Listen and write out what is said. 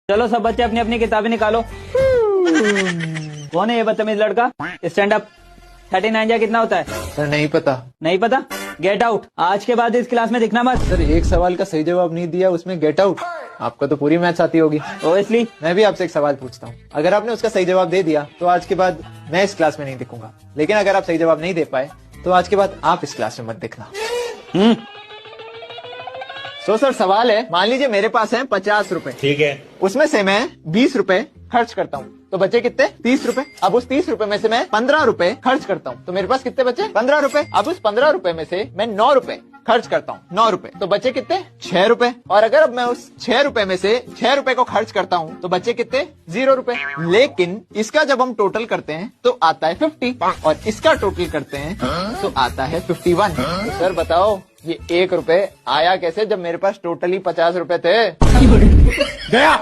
चलो सब बच्चे अपनी अपनी किताबें निकालो। कौन है ये बदतमीज लड़का? Stand up. 39 जा कितना होता है? सर नहीं पता। नहीं पता? Get out. आज के बाद इस क्लास में दिखना मत। सर एक सवाल का सही जवाब नहीं दिया, उसमें गेट आउट। आपको तो पूरी मैथ्स आती होगी। ओब्वियसली। मैं भी आपसे एक सवाल पूछता हूँ, अगर आपने उसका सही जवाब दे दिया तो आज के बाद मैं इस क्लास में नहीं दिखूंगा, लेकिन अगर आप सही जवाब नहीं दे पाए तो आज के बाद आप इस क्लास में मत दिखना। तो सर सवाल है, मान लीजिए मेरे पास है 50 रुपए, ठीक है। उसमें से मैं 20 रुपए खर्च करता हूँ तो बचे कितने? 30 रुपए। अब उस 30 रुपए में से मैं 15 रुपए खर्च करता हूँ तो मेरे पास कितने बचे? 15 रुपए। अब उस 15 रुपए में से मैं 9 रुपए खर्च करता हूँ, 9 रुपए, तो बचे कितने? 6 रुपए। और अगर अब मैं उस 6 रुपए में से 6 रुपए को खर्च करता हूँ तो बचे कितने? 0 रुपए। लेकिन इसका जब हम टोटल करते हैं तो आता है 50 और इसका टोटल करते हैं तो आता है 51। तो सर बताओ ये 1 रुपए आया कैसे जब मेरे पास टोटली 50 रुपए थे? गया।